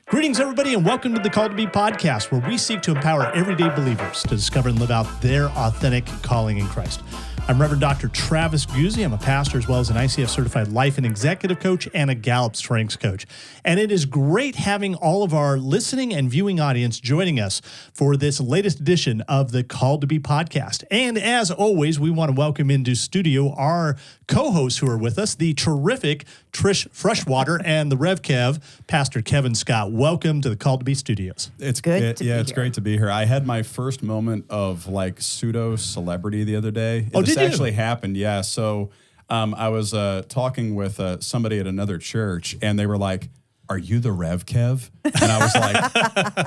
Greetings, everybody, and welcome to the Called2B Podcast, where we seek to empower everyday believers to discover and live out their authentic calling in Christ. I'm Reverend Dr. Travis Guzzi. I'm a pastor as well as an ICF certified life and executive coach and a Gallup strengths coach. And it is great having all of our listening and viewing audience joining us for this latest edition of the Called2B Podcast. And as always, we want to welcome into studio our co-hosts who are with us, the terrific Trish Freshwater and the Rev Kev, Pastor Kevin Scott. Welcome to the Called2B studios. It's good. It's great to be here. I had my first moment of like pseudo celebrity the other day. This actually happened. Yeah. So I was talking with somebody at another church, and they were like, "Are you the Rev Kev?" And I was like,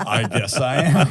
I guess I am.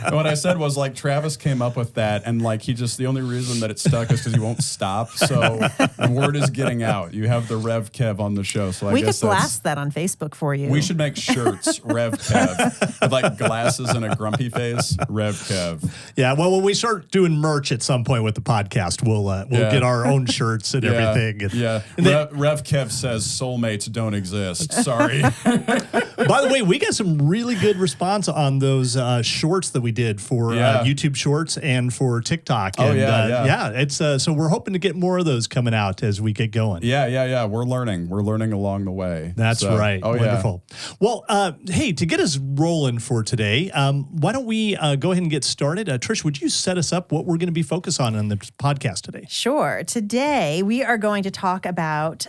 And what I said was like, Travis came up with that, and like the only reason that it stuck is because he won't stop. So the word is getting out. You have the Rev Kev on the show. So I guess we could blast that on Facebook for you. We should make shirts, Rev Kev, with like glasses and a grumpy face, Rev Kev. Yeah, well, when we start doing merch at some point with the podcast, we'll get our own shirts and everything. And Rev Kev says soulmates don't exist. Sorry. By the way, we got some really good response on those shorts that we did for YouTube Shorts and for TikTok. And, it's so we're hoping to get more of those coming out as we get going. Yeah. We're learning along the way. That's right. Wonderful. Yeah. Well, hey, to get us rolling for today, why don't we go ahead and get started? Trish, would you set us up what we're going to be focused on the podcast today? Sure. Today, we are going to talk about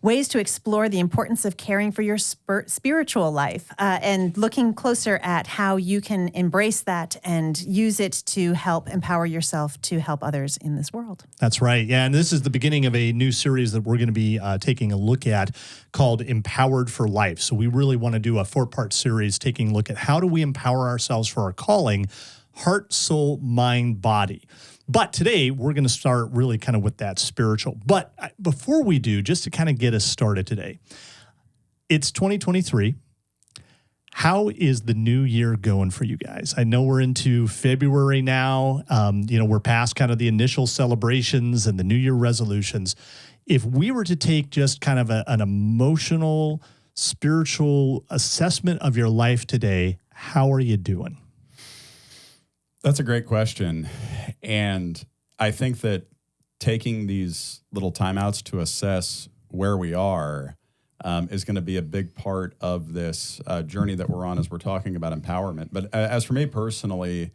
ways to explore the importance of caring for your spiritual life and looking closer at how you can embrace that and use it to help empower yourself to help others in this world. That's right. Yeah, and this is the beginning of a new series that we're going to be taking a look at called Empowered for Life. So we really want to do a 4-part series taking a look at how do we empower ourselves for our calling, heart, soul, mind, body. But today, we're going to start really kind of with that spiritual. But before we do, just to kind of get us started today, it's 2023. How is the new year going for you guys? I know we're into February now. We're past kind of the initial celebrations and the New Year resolutions. If we were to take just kind of an emotional, spiritual assessment of your life today, how are you doing? That's a great question. And I think that taking these little timeouts to assess where we are is going to be a big part of this journey that we're on as we're talking about empowerment. But as for me personally,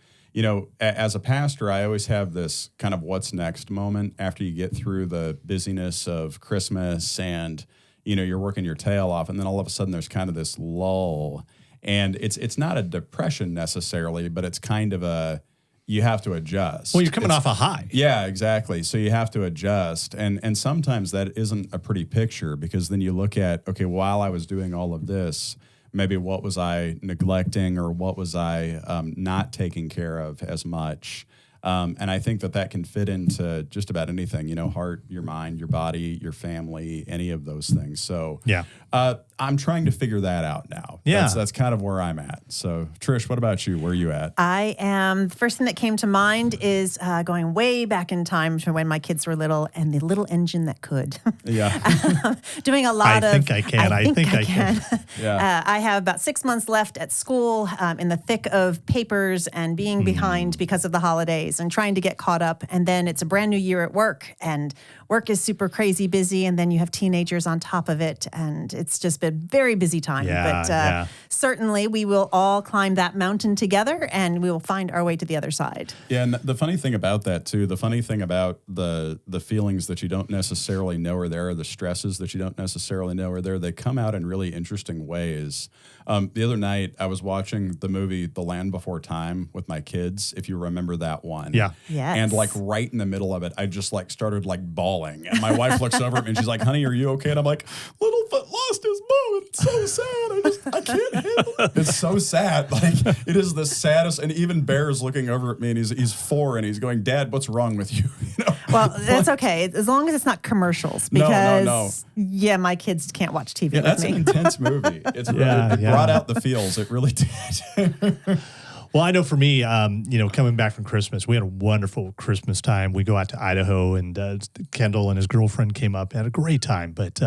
as a pastor, I always have this kind of what's next moment after you get through the busyness of Christmas and, you're working your tail off. And then all of a sudden there's kind of this lull. And it's not a depression necessarily, but it's kind of you have to adjust. Well, you're coming off a high. Yeah, exactly. So you have to adjust. And sometimes that isn't a pretty picture because then you look at, okay, while I was doing all of this, maybe what was I neglecting or what was I not taking care of as much? And I think that can fit into just about anything, heart, your mind, your body, your family, any of those things. So I'm trying to figure that out now. Yeah. That's kind of where I'm at. So Trish, what about you? Where are you at? I am, the first thing that came to mind is going way back in time to when my kids were little and the little engine that could. Yeah. Doing a lot I think I can. Yeah. I have about 6 months left at school in the thick of papers and being behind because of the holidays and trying to get caught up. And then it's a brand new year at work and work is super crazy busy. And then you have teenagers on top of it. And it's just been a very busy time. But certainly we will all climb that mountain together and we will find our way to the other side. Yeah. And the funny thing about that too, the funny thing about the feelings that you don't necessarily know are there, the stresses that you don't necessarily know are there, they come out in really interesting ways. The other night I was watching the movie The Land Before Time with my kids, if you remember that one. Yeah. Yes. And like right in the middle of it, I just like started like bawling. And my wife looks over at me and she's like, "Honey, are you okay?" And I'm like, "Littlefoot lost his mom. It's so sad. I can't handle it." It's so sad. Like it is the saddest. And even Bear's looking over at me and he's 4 and he's going, "Dad, what's wrong with you?" Well, that's okay. As long as it's not commercials. Because, no. My kids can't watch TV with me. That's an intense movie. It's it brought out the feels. It really did. Well, I know for me, coming back from Christmas, we had a wonderful Christmas time. We go out to Idaho, and Kendall and his girlfriend came up, had a great time. But,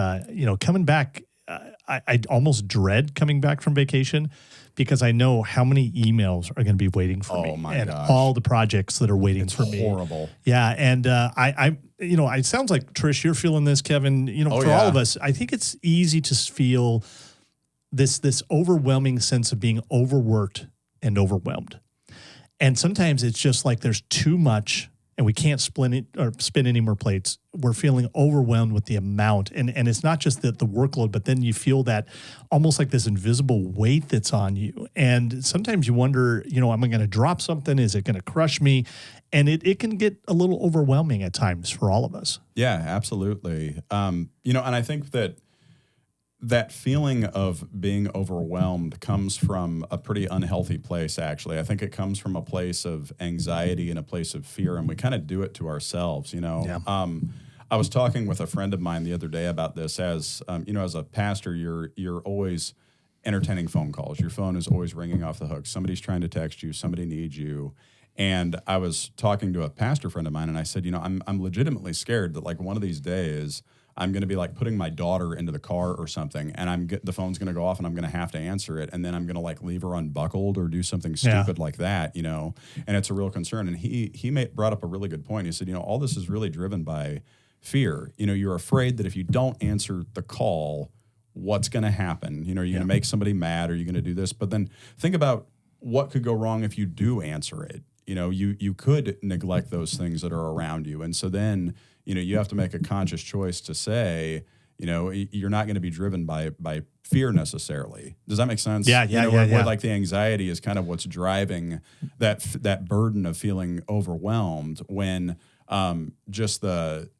coming back, I almost dread coming back from vacation because I know how many emails are going to be waiting for me. Oh my and gosh. all the projects that are waiting for me. Horrible. Yeah. And it sounds like, Trish, you're feeling this, Kevin, for all of us, I think it's easy to feel this overwhelming sense of being overworked and overwhelmed. And sometimes it's just like there's too much and we can't spin any more plates. We're feeling overwhelmed with the amount. And it's not just the workload, but then you feel that almost like this invisible weight that's on you. And sometimes you wonder, am I going to drop something? Is it going to crush me? And it can get a little overwhelming at times for all of us. Yeah, absolutely. And I think that feeling of being overwhelmed comes from a pretty unhealthy place, actually. I think it comes from a place of anxiety and a place of fear, and we kind of do it to ourselves, Yeah. I was talking with a friend of mine the other day about this. As as a pastor, you're always entertaining phone calls. Your phone is always ringing off the hook. Somebody's trying to text you. Somebody needs you. And I was talking to a pastor friend of mine, and I said, I'm legitimately scared that like one of these days I'm going to be like putting my daughter into the car or something, and the phone's going to go off, and I'm going to have to answer it, and then I'm going to like leave her unbuckled or do something stupid like that, and it's a real concern. And he brought up a really good point. He said, all this is really driven by fear. You're afraid that if you don't answer the call, what's going to happen? You're going to make somebody mad, or you're going to do this. But then think about what could go wrong if you do answer it. You could neglect those things that are around you, and so then you have to make a conscious choice to say, you're not going to be driven by fear necessarily. Does that make sense? Yeah. Where like the anxiety is kind of what's driving that burden of feeling overwhelmed, when just the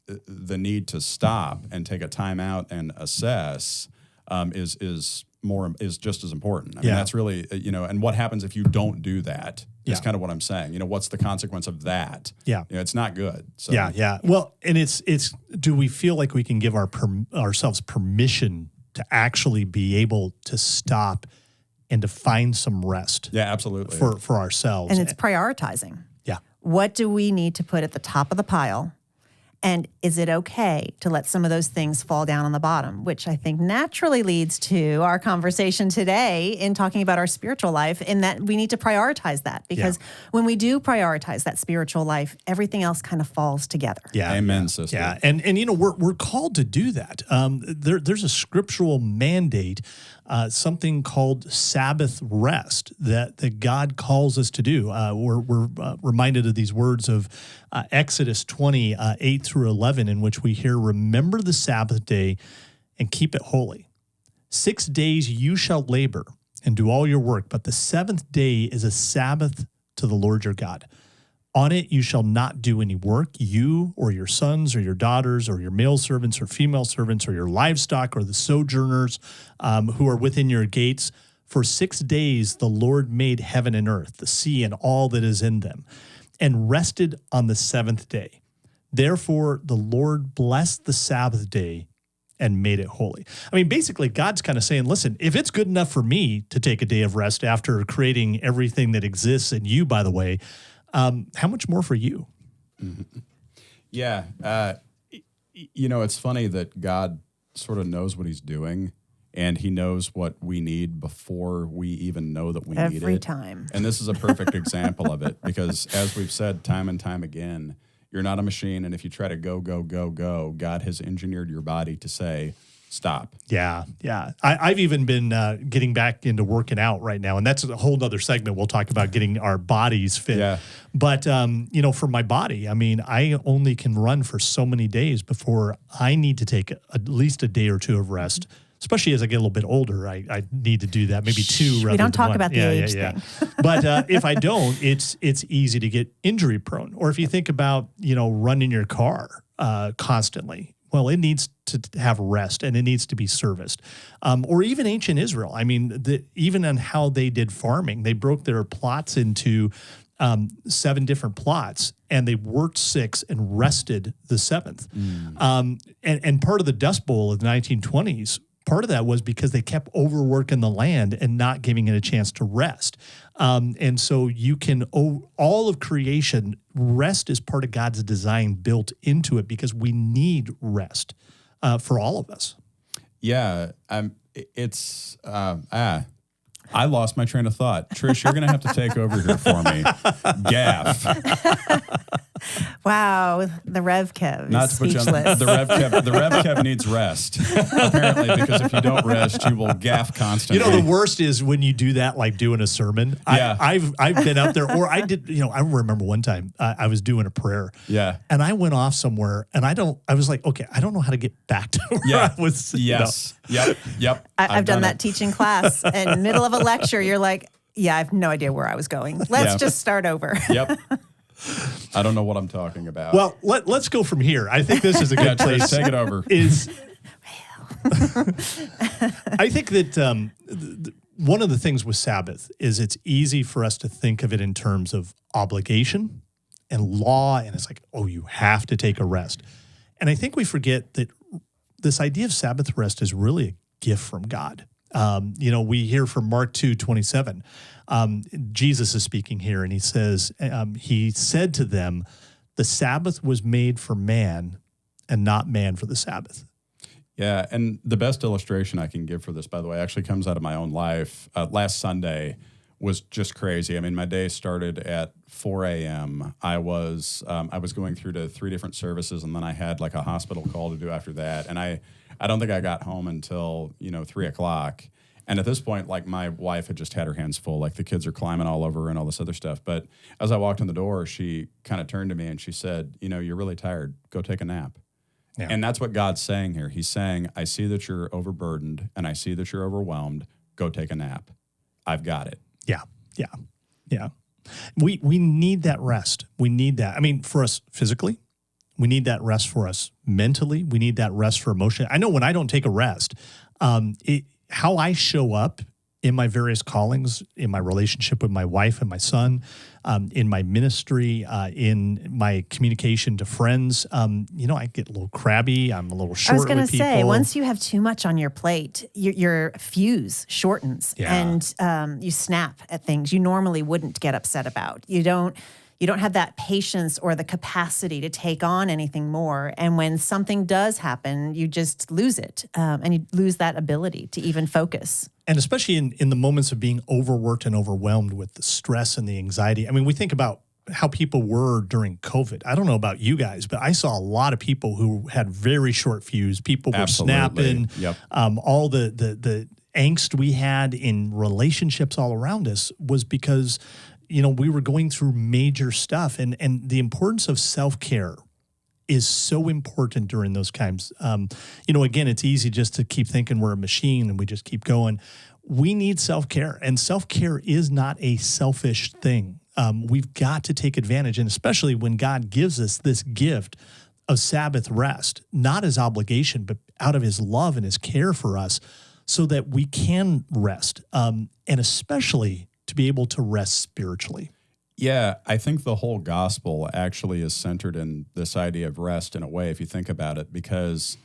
need to stop and take a time out and assess is just as important. I mean, that's really, and what happens if you don't do that is kind of what I'm saying. What's the consequence of that? Yeah. It's not good. So. Yeah. Well, and it's do we feel like we can give ourselves permission to actually be able to stop and to find some rest? Yeah, absolutely. For ourselves. And it's prioritizing. Yeah. What do we need to put at the top of the pile? And is it okay to let some of those things fall down on the bottom, which I think naturally leads to our conversation today in talking about our spiritual life, in that we need to prioritize that, because when we do prioritize that spiritual life, everything else kind of falls together. Yeah. Amen, sister. Yeah. And we're called to do that. There's a scriptural mandate, something called Sabbath rest that God calls us to do. We're reminded of these words of Exodus 20, 8 through 11, in which we hear, "Remember the Sabbath day and keep it holy. 6 days you shall labor and do all your work, but the seventh day is a Sabbath to the Lord your God. On it you shall not do any work, you or your sons or your daughters or your male servants or female servants or your livestock or the sojourners who are within your gates. For 6 days the Lord made heaven and earth, the sea and all that is in them, and rested on the seventh day. Therefore the Lord blessed the Sabbath day and made it holy." I mean, basically, God's kind of saying, listen, if it's good enough for me to take a day of rest after creating everything that exists, and you, by the way, how much more for you? Mm-hmm. Yeah. It's funny that God sort of knows what he's doing, and he knows what we need before we even know that we need it. Every time. And this is a perfect example of it, because as we've said time and time again, you're not a machine, and if you try to go, God has engineered your body to say, stop. Yeah. I've even been getting back into working out right now, and that's a whole other segment. We'll talk about getting our bodies fit. Yeah. But, for my body, I mean, I only can run for so many days before I need to take at least a day or two of rest. Especially as I get a little bit older, I need to do that, maybe two rather than one. We don't talk about the age thing. But if I don't, it's easy to get injury prone. Or if you think about, running your car constantly, well, it needs to have rest and it needs to be serviced. Or even ancient Israel. I mean, even on how they did farming, they broke their plots into 7 different plots, and they worked 6 and rested the 7th. And part of the Dust Bowl of the 1920s, part of that was because they kept overworking the land and not giving it a chance to rest. And so all of creation, rest is part of God's design built into it, because we need rest for all of us. Yeah. it's I lost my train of thought. Trish, you're going to have to take over here for me. Gaff. Wow, the Rev Kev Not is to put you on speechless. the Rev Kev. The Rev Kev needs rest, apparently, because if you don't rest, you will gaff constantly. You know, the worst is when you do that, like doing a sermon. Yeah. I've been up there, or I did. I remember one time I was doing a prayer. Yeah. And I went off somewhere, and I was like, okay, I don't know how to get back to where I was. Yes. Yep. I've done that it. teaching class, and in the middle of a lecture, you're like, yeah, I have no idea where I was going. Let's just start over. Yep. I don't know what I'm talking about. Well, let's go from here. I think this is a good place. Trish, take it over. I think that one of the things with Sabbath is it's easy for us to think of it in terms of obligation and law, and it's like, oh, you have to take a rest. And I think we forget that this idea of Sabbath rest is really a gift from God. We hear from Mark 2:27. Jesus is speaking here, and he says, he said to them, the Sabbath was made for man and not man for the Sabbath. Yeah, and the best illustration I can give for this, by the way, actually comes out of my own life. Last Sunday was just crazy. I mean, my day started at 4 a.m. I was going through to 3 different services, and then I had like a hospital call to do after that. And I don't think I got home until 3 o'clock. And at this point, like, my wife had just had her hands full. Like, the kids are climbing all over her and all this other stuff. But as I walked in the door, she kind of turned to me and she said, you're really tired. Go take a nap. Yeah. And that's what God's saying here. He's saying, I see that you're overburdened and I see that you're overwhelmed. Go take a nap. I've got it. Yeah. We need that rest. We need that. I mean, for us physically, we need that rest for us mentally. We need that rest for emotion. I know when I don't take a rest, how I show up in my various callings, in my relationship with my wife and my son, in my ministry, in my communication to friends, I get a little crabby. I'm a little short with people. I was going to say, once you have too much on your plate, your fuse shortens and you snap at things you normally wouldn't get upset about. You don't have that patience or the capacity to take on anything more. And when something does happen, you just lose it. And you lose that ability to even focus. And especially in the moments of being overworked and overwhelmed with the stress and the anxiety. I mean, we think about how people were during COVID. I don't know about you guys, but I saw a lot of people who had very short fuse. People were snapping. Yep. All the angst we had in relationships all around us was because we were going through major stuff, and the importance of self-care is so important during those times. Again, it's easy just to keep thinking we're a machine and we just keep going. We need self-care, and self-care is not a selfish thing. We've got to take advantage, and especially when God gives us this gift of Sabbath rest, not as obligation, but out of his love and his care for us, so that we can rest, and especially to be able to rest spiritually. Yeah, I think the whole gospel actually is centered in this idea of rest in a way, if you think about it, because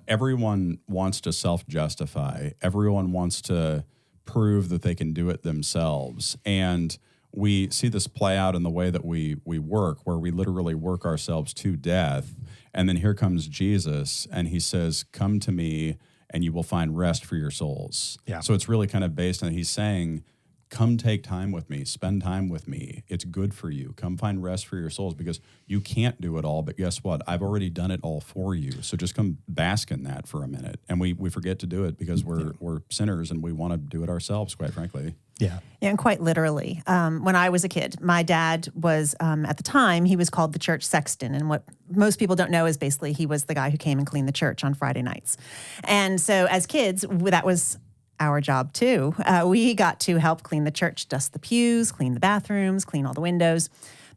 everyone wants to self-justify. Everyone wants to prove that they can do it themselves. And we see this play out in the way that we work, where we literally work ourselves to death. And then here comes Jesus, and he says, come to me, and you will find rest for your souls. Yeah. So it's really kind of based on, he's saying, come take time with me, spend time with me. It's good for you. Come find rest for your souls, because you can't do it all, but guess what? I've already done it all for you. So just come bask in that for a minute. And we forget to do it because we're sinners and we want to do it ourselves, quite frankly. Yeah. And quite literally. When I was a kid, my dad was, at the time, he was called the church sexton. And what most people don't know is basically he was the guy who came and cleaned the church on Friday nights. And so as kids, that was our job too. We got to help clean the church, dust the pews, clean the bathrooms, clean all the windows.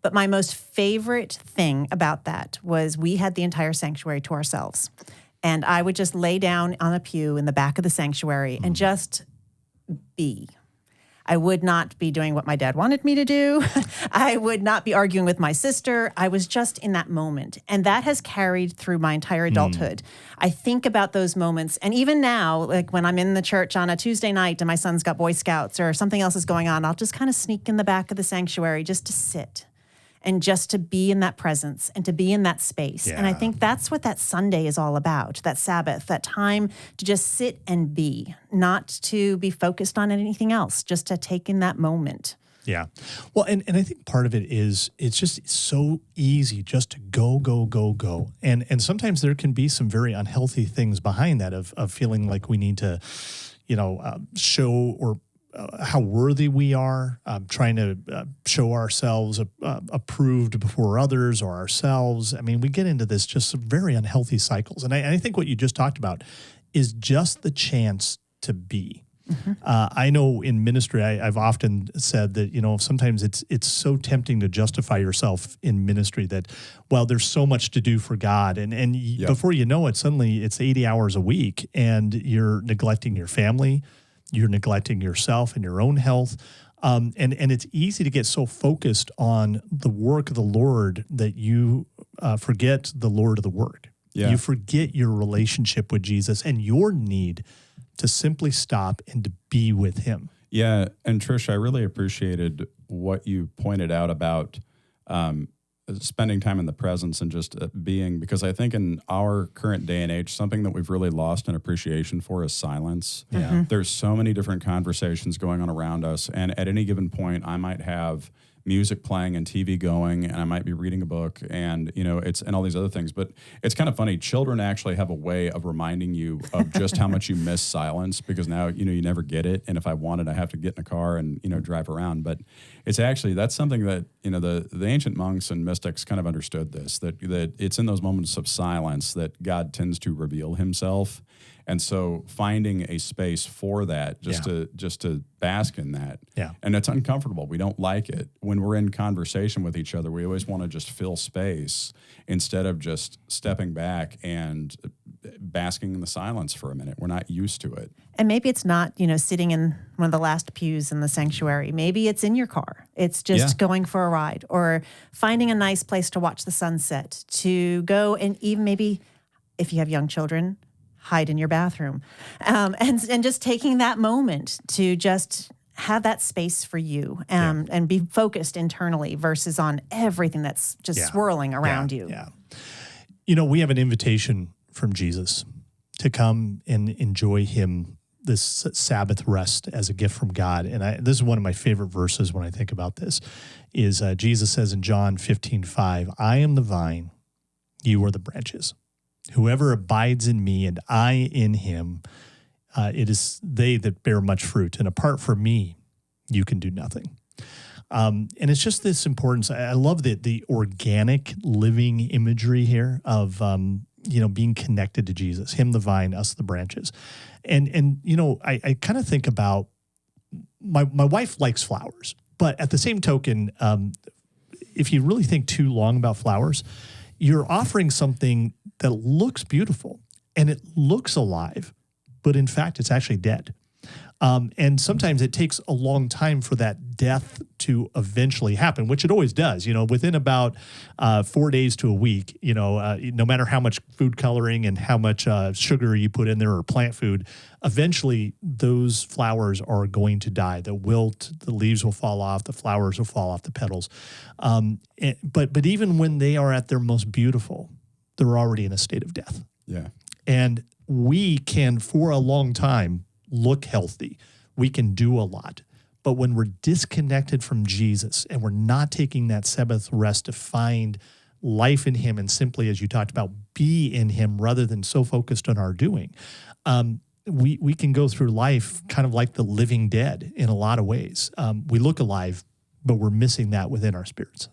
But my most favorite thing about that was we had the entire sanctuary to ourselves. And I would just lay down on a pew in the back of the sanctuary and just be. I would not be doing what my dad wanted me to do. I would not be arguing with my sister. I was just in that moment. And that has carried through my entire adulthood. I think about those moments. And even now, like when I'm in the church on a Tuesday night and my son's got Boy Scouts or something else is going on, I'll just kind of sneak in the back of the sanctuary just to sit and just to be in that presence and to be in that space. And I think that's what that Sunday is all about, that Sabbath, that time to just sit and be, not to be focused on anything else, just to take in that moment. Yeah. Well, and I think part of it is it's just so easy just to go, go, go, go. And sometimes there can be some very unhealthy things behind that of feeling like we need to, show or how worthy we are, trying to show ourselves approved before others or ourselves. I mean, we get into this just some very unhealthy cycles. And I think what you just talked about is just the chance to be. Mm-hmm. I know in ministry, I've often said that, sometimes it's so tempting to justify yourself in ministry that, well, there's so much to do for God. And before you know it, suddenly it's 80 hours a week and you're neglecting your family, you're neglecting yourself and your own health. And it's easy to get so focused on the work of the Lord that you forget the Lord of the work. Yeah. You forget your relationship with Jesus and your need to simply stop and to be with him. Yeah, and Trish, I really appreciated what you pointed out about spending time in the presence and just being, because I think in our current day and age, something that we've really lost an appreciation for is silence. Yeah. Mm-hmm. There's so many different conversations going on around us, and at any given point, I might have music playing and TV going, and I might be reading a book, and and all these other things. But it's kind of funny. Children actually have a way of reminding you of just how much you miss silence, because now you never get it. And if I want it, I have to get in a car and drive around. But it's actually, that's something that the ancient monks and mystics kind of understood this, that it's in those moments of silence that God tends to reveal himself. And so finding a space for that, just to bask in that. Yeah. And it's uncomfortable. We don't like it. When we're in conversation with each other, we always want to just fill space instead of just stepping back and basking in the silence for a minute. We're not used to it. And maybe it's not, sitting in one of the last pews in the sanctuary. Maybe it's in your car. It's just going for a ride or finding a nice place to watch the sunset, to go and even maybe if you have young children, hide in your bathroom, and just taking that moment to just have that space for you and be focused internally versus on everything that's just swirling around you. Yeah. We have an invitation from Jesus to come and enjoy him, this Sabbath rest as a gift from God. And this is one of my favorite verses when I think about this, is Jesus says in John 15:5, I am the vine, you are the branches. Whoever abides in me and I in him, it is they that bear much fruit. And apart from me, you can do nothing. And it's just this importance. I love the organic living imagery here of, being connected to Jesus, him the vine, us the branches. And I kind of think about my wife likes flowers, but at the same token, if you really think too long about flowers, you're offering something that looks beautiful and it looks alive, but in fact, it's actually dead. And sometimes it takes a long time for that death to eventually happen, which it always does. Within about 4 days to a week, no matter how much food coloring and how much sugar you put in there or plant food, eventually those flowers are going to die. They'll wilt, the leaves will fall off, the flowers will fall off, the petals. But even when they are at their most beautiful, they're already in a state of death. Yeah. And we can, for a long time, look healthy. We can do a lot. But when we're disconnected from Jesus and we're not taking that Sabbath rest to find life in him and simply, as you talked about, be in him rather than so focused on our doing, we can go through life kind of like the living dead in a lot of ways. We look alive, but we're missing that within our spirits.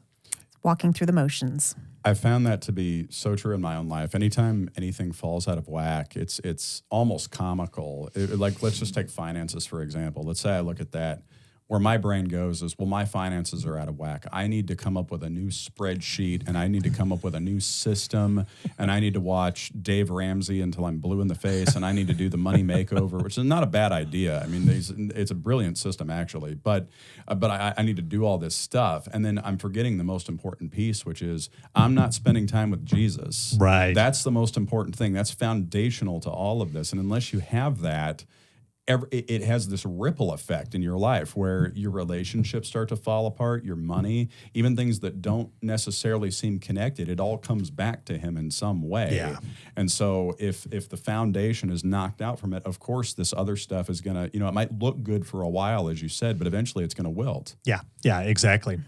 Walking through the motions. I found that to be so true in my own life. Anytime anything falls out of whack, it's almost comical. Like, let's just take finances, for example. Let's say I look at that. Where my brain goes is, well, my finances are out of whack. I need to come up with a new spreadsheet, and I need to come up with a new system, and I need to watch Dave Ramsey until I'm blue in the face, and I need to do the money makeover, which is not a bad idea. I mean, it's a brilliant system, actually. But I need to do all this stuff, and then I'm forgetting the most important piece, which is I'm not spending time with Jesus. Right. That's the most important thing. That's foundational to all of this. And unless you have that, it has this ripple effect in your life where your relationships start to fall apart, your money, even things that don't necessarily seem connected. It all comes back to him in some way. Yeah. And so if the foundation is knocked out from it, of course, this other stuff is going to, it might look good for a while, as you said, but eventually it's going to wilt. Yeah, exactly.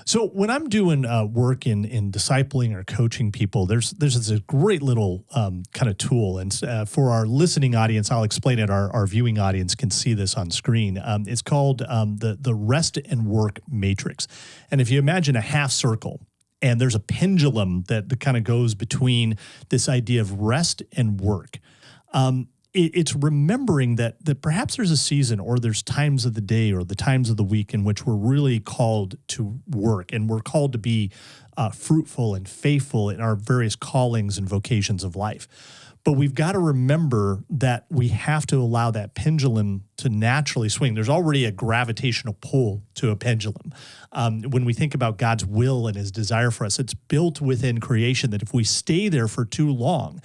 So when I'm doing work in discipling or coaching people, there's this great little kind of tool. And for our listening audience, I'll explain it. Our viewing audience can see this on screen. It's called the rest and work matrix. And if you imagine a half circle, and there's a pendulum that kind of goes between this idea of rest and work. It's remembering that perhaps there's a season or there's times of the day or the times of the week in which we're really called to work, and we're called to be fruitful and faithful in our various callings and vocations of life. But we've got to remember that we have to allow that pendulum to naturally swing. There's already a gravitational pull to a pendulum. When we think about God's will and his desire for us, it's built within creation that if we stay there for too long,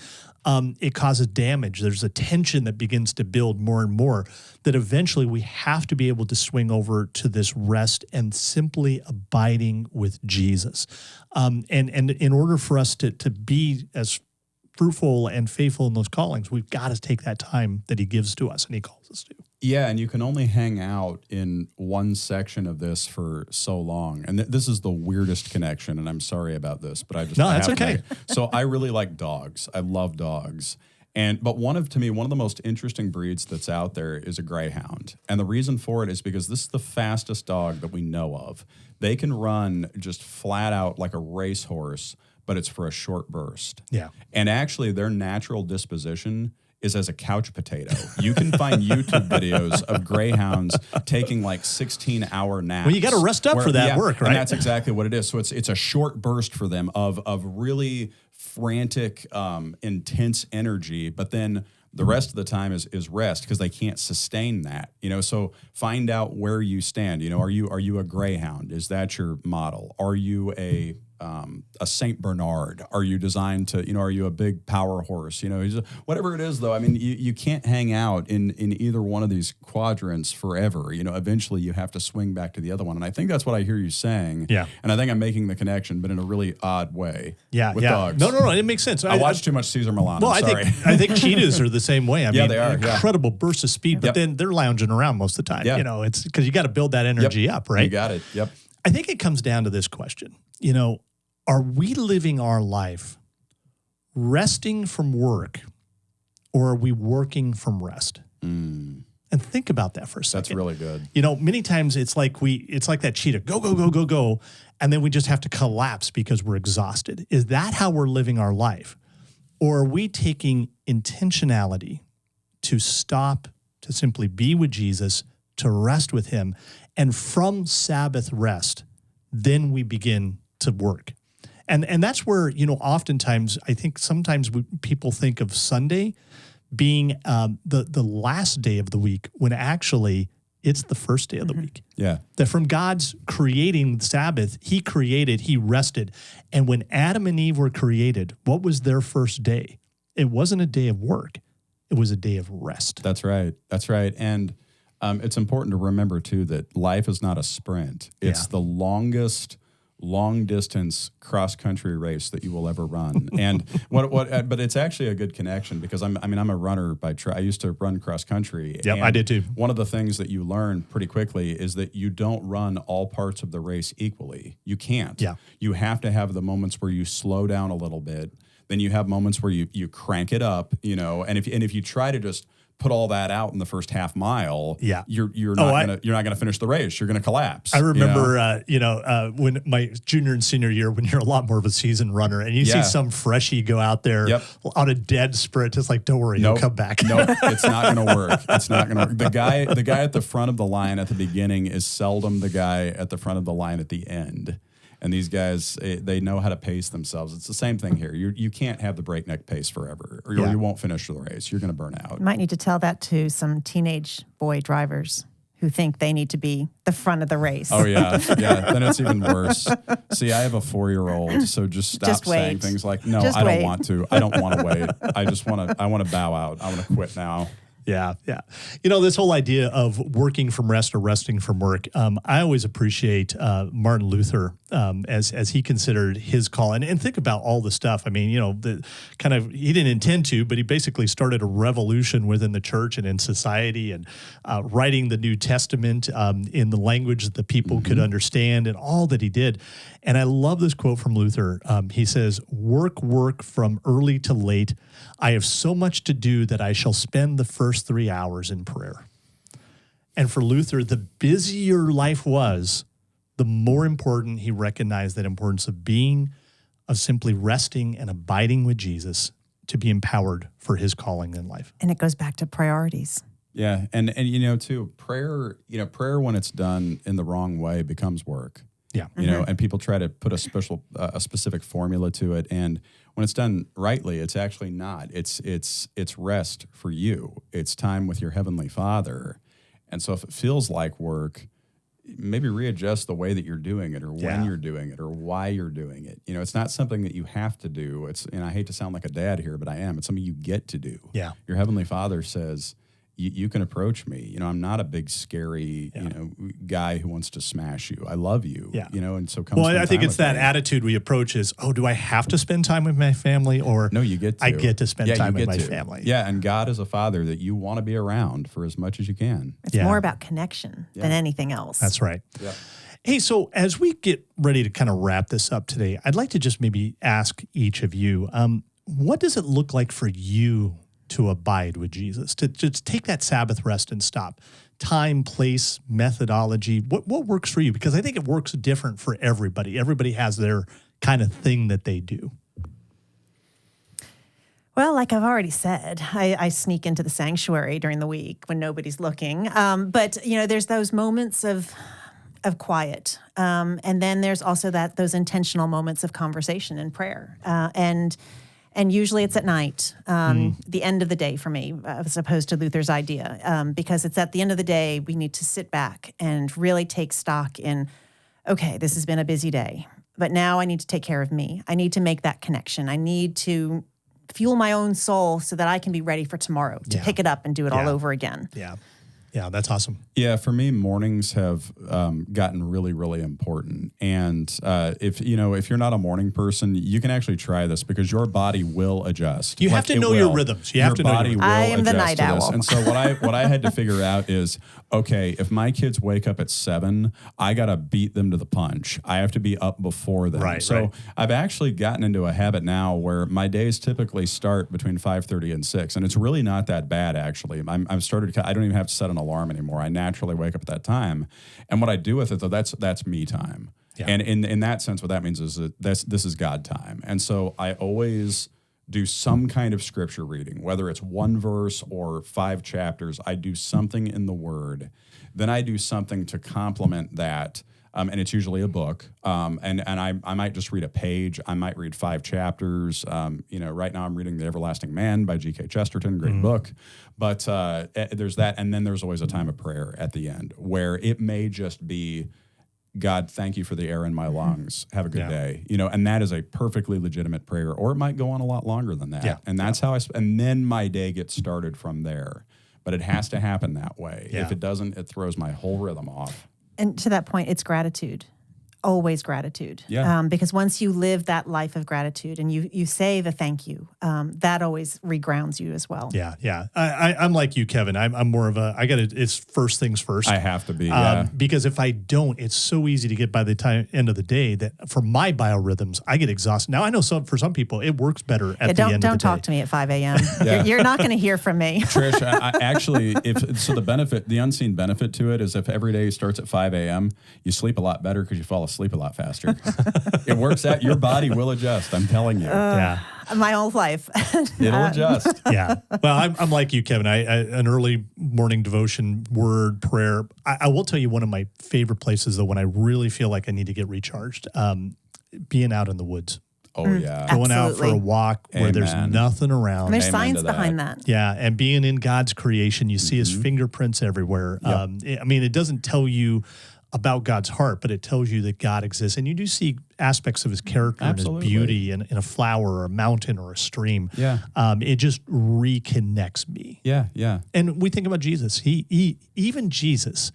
it causes damage. There's a tension that begins to build more and more, that eventually we have to be able to swing over to this rest and simply abiding with Jesus. And in order for us to be as fruitful and faithful in those callings, we've got to take that time that he gives to us and he calls us to. Yeah, and you can only hang out in one section of this for so long. And this is the weirdest connection, and I'm sorry about this, but that's okay. So I really like dogs. I love dogs. But one of the most interesting breeds that's out there is a greyhound. And the reason for it is because this is the fastest dog that we know of. They can run just flat out like a racehorse, but it's for a short burst. Yeah. And actually their natural disposition is as a couch potato. You can find YouTube videos of greyhounds taking like 16-hour naps. Well, you got to rest up for that work, right? And that's exactly what it is. So it's a short burst for them of really frantic, intense energy, but then the rest of the time is rest because they can't sustain that. So find out where you stand. Are you a greyhound? Is that your model? Are you a Saint Bernard? Are you designed to, are you a big power horse? Whatever it is, though, I mean, you can't hang out in either one of these quadrants forever. Eventually you have to swing back to the other one. And I think that's what I hear you saying. Yeah. And I think I'm making the connection, but in a really odd way. Yeah. With dogs. No, it makes sense. I watch too much Cesar Millan. Well, I'm sorry. I think cheetahs are the same way. I mean, they are. Incredible bursts of speed, but then they're lounging around most of the time. Yeah. It's because you got to build that energy up, right? You got it. Yep. I think it comes down to this question. Are we living our life resting from work, or are we working from rest? And think about that for a second. That's really good. Many times it's like that cheetah, go, and then we just have to collapse because we're exhausted. Is that how we're living our life? Or are we taking intentionality to stop, to simply be with Jesus, to rest with him, and from Sabbath rest, then we begin to work? And that's where, oftentimes, I think sometimes people think of Sunday being the last day of the week, when actually it's the first day of the week. Yeah. That from God's creating the Sabbath, he rested. And when Adam and Eve were created, what was their first day? It wasn't a day of work. It was a day of rest. That's right. And it's important to remember, too, that life is not a sprint. It's the longest long-distance cross-country race that you will ever run. And but it's actually a good connection because I'm a runner I used to run cross-country. Yep, I did too. One of the things that you learn pretty quickly is that you don't run all parts of the race equally. You can't. Yeah. You have to have the moments where you slow down a little bit. Then you have moments where you crank it up, and if you try to just put all that out in the first half mile, you're not gonna finish the race. You're gonna collapse. I remember, when my junior and senior year, when you're a lot more of a seasoned runner, and you see some freshie go out there on a dead sprint, it's like, don't worry, you'll come back. No, it's not gonna work. It's not gonna work. The guy at the front of the line at the beginning is seldom the guy at the front of the line at the end. And these guys, they know how to pace themselves. It's the same thing here. You can't have the breakneck pace forever, or you won't finish the race. You're going to burn out. You might need to tell that to some teenage boy drivers who think they need to be the front of the race. Oh, yeah. Then it's even worse. See, I have a 4-year-old, so just stop saying things like, no, I don't want to. I don't want to wait. I want to bow out. I want to quit now. Yeah, yeah. This whole idea of working from rest or resting from work, I always appreciate Martin Luther as he considered his call. And think about all the stuff. I mean, he didn't intend to, but he basically started a revolution within the church and in society, and writing the New Testament in the language that the people could understand, and all that he did. And I love this quote from Luther. He says, work from early to late. I have so much to do that I shall spend the first 3 hours in prayer. And for Luther, the busier life was, the more important he recognized that importance of simply resting and abiding with Jesus to be empowered for his calling in life. And it goes back to priorities. Yeah. And too, prayer when it's done in the wrong way becomes work. Yeah. And people try to put a specific formula to it. And when it's done rightly, it's actually not. It's rest for you. It's time with your Heavenly Father. And so if it feels like work, maybe readjust the way that you're doing it, or when you're doing it, or why you're doing it. It's not something that you have to do. And I hate to sound like a dad here, but I am. It's something you get to do. Yeah. Your Heavenly Father says, you can approach me. I'm not a big, scary, guy who wants to smash you. I love you. Yeah. And so come. Well, I think it's that me. attitude we approach is, do I have to spend time with my family? Or no, you get to. I get to spend time with my to. family. Yeah, and God is a father that you want to be around for as much as you can. It's more about connection than anything else. That's right. Yeah. Hey, so as we get ready to kind of wrap this up today, I'd like to just maybe ask each of you, what does it look like for you to abide with Jesus, to just take that Sabbath rest and stop? Time, place, methodology, what works for you? Because I think it works different for everybody. Everybody has their kind of thing that they do. Well, like I've already said, I sneak into the sanctuary during the week when nobody's looking. But there's those moments of quiet, and then there's also those intentional moments of conversation and prayer, and usually it's at night, the end of the day for me, as opposed to Luther's idea, because it's at the end of the day we need to sit back and really take stock in, okay, this has been a busy day, but now I need to take care of me. I need to make that connection. I need to fuel my own soul so that I can be ready for tomorrow to pick it up and do it all over again. Yeah. Yeah, that's awesome. Yeah, for me, mornings have gotten really, really important. And if you're not a morning person, you can actually try this because your body will adjust. You have to know your rhythms. You have to know your rhythms. I am the night owl. And so what I had to figure out is, okay, if my kids wake up at 7, I got to beat them to the punch. I have to be up before them. Right, so I've actually gotten into a habit now where my days typically start between 5:30 and 6, and it's really not that bad actually. I don't even have to set an alarm anymore. I naturally wake up at that time, and what I do with it though, that's me time. Yeah. And in that sense, what that means is that this is God time, and so I always do some kind of scripture reading, whether it's one verse or 5 chapters. I do something in the Word, then I do something to complement that. And it's usually a book. And I might just read a page. I might read 5 chapters. Right now I'm reading The Everlasting Man by G.K. Chesterton, great book. But there's that. And then there's always a time of prayer at the end where it may just be, God, thank you for the air in my lungs. Have a good day. And that is a perfectly legitimate prayer, or it might go on a lot longer than that. Yeah. And that's how and then my day gets started from there. But it has to happen that way. Yeah. If it doesn't, it throws my whole rhythm off. And to that point, it's gratitude. Always gratitude. Yeah. Because once you live that life of gratitude and you say the thank you, that always regrounds you as well. Yeah, yeah. I'm like you, Kevin. I'm more of it's first things first. I have to be, because if I don't, it's so easy to get by the end of the day that for my biorhythms, I get exhausted. Now, I know for some people, it works better at the end of the day. Don't talk to me at 5 a.m. You're not going to hear from me. Trish, the unseen benefit to it is if every day starts at 5 a.m., you sleep a lot better because you fall asleep a lot faster. It works out. Your body will adjust. I'm telling you. My whole life. It'll adjust. Yeah. Well, I'm like you, Kevin. An early morning devotion, word, prayer. I will tell you one of my favorite places, though, when I really feel like I need to get recharged, being out in the woods. Oh, yeah. Going out for a walk where there's nothing around. And there's science behind that. Yeah, and being in God's creation, you see his fingerprints everywhere. Yep. It doesn't tell you about God's heart, but it tells you that God exists. And you do see aspects of his character Absolutely. and his beauty in a flower or a mountain or a stream. Yeah. It just reconnects me. Yeah, yeah. And we think about Jesus. He even Jesus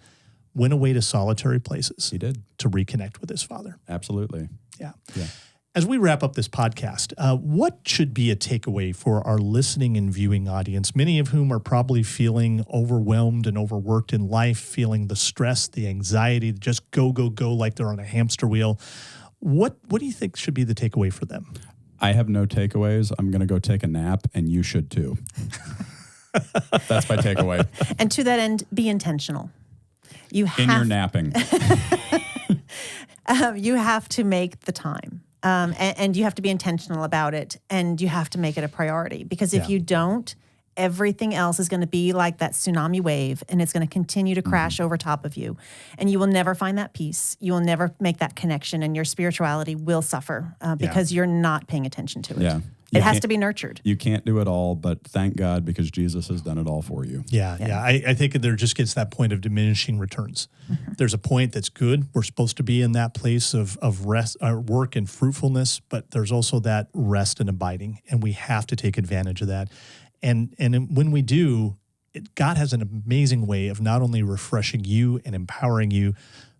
went away to solitary places. He did. To reconnect with his Father. Absolutely. Yeah. Yeah. As we wrap up this podcast, what should be a takeaway for our listening and viewing audience, many of whom are probably feeling overwhelmed and overworked in life, feeling the stress, the anxiety, just go, go, go like they're on a hamster wheel? What do you think should be the takeaway for them? I have no takeaways. I'm going to go take a nap, and you should too. That's my takeaway. And to that end, be intentional. In your napping. You have to make the time. And you have to be intentional about it, and you have to make it a priority, because if you don't, everything else is going to be like that tsunami wave, and it's going to continue to crash over top of you, and you will never find that peace. You will never make that connection, and your spirituality will suffer because you're not paying attention to it. Yeah. It has to be nurtured. You can't do it all, but thank God, because Jesus has done it all for you. Yeah. I think there just gets that point of diminishing returns. Mm-hmm. There's a point that's good. We're supposed to be in that place of rest, work and fruitfulness, but there's also that rest and abiding, and we have to take advantage of that. And when we do, God has an amazing way of not only refreshing you and empowering you,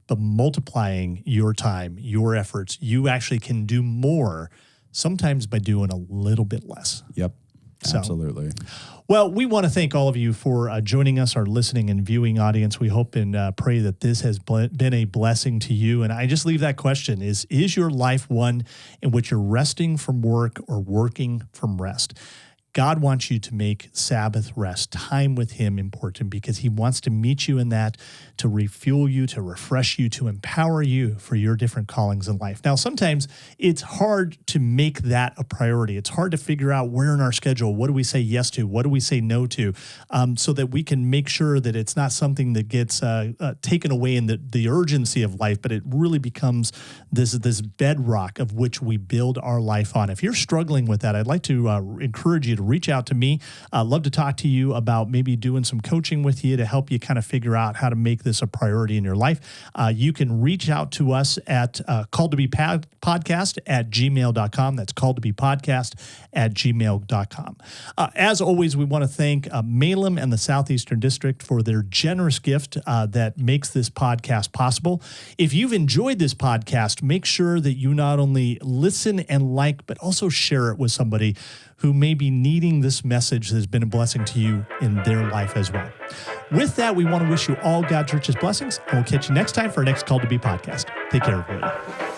but multiplying your time, your efforts. You actually can do more, sometimes by doing a little bit less. Yep, absolutely. Well, we want to thank all of you for joining us, our listening and viewing audience. We hope and pray that this has been a blessing to you. And I just leave that question, is your life one in which you're resting from work or working from rest? God wants you to make Sabbath rest, time with him, important, because he wants to meet you in that, to refuel you, to refresh you, to empower you for your different callings in life. Now, sometimes it's hard to make that a priority. It's hard to figure out where in our schedule, what do we say yes to, what do we say no to, so that we can make sure that it's not something that gets taken away in the urgency of life, but it really becomes this bedrock of which we build our life on. If you're struggling with that, I'd like to encourage you to reach out to me. I'd love to talk to you about maybe doing some coaching with you to help you kind of figure out how to make this a priority in your life. You can reach out to us at Called2B Podcast at gmail.com. That's Called2B Podcast at gmail.com. As always, we want to thank Malem and the Southeastern District for their generous gift that makes this podcast possible. If you've enjoyed this podcast, make sure that you not only listen and like, but also share it with somebody who may be needing this message that has been a blessing to you in their life as well. With that, we want to wish you all God Church's blessings, and we'll catch you next time for our next Called2B podcast. Take care, everybody.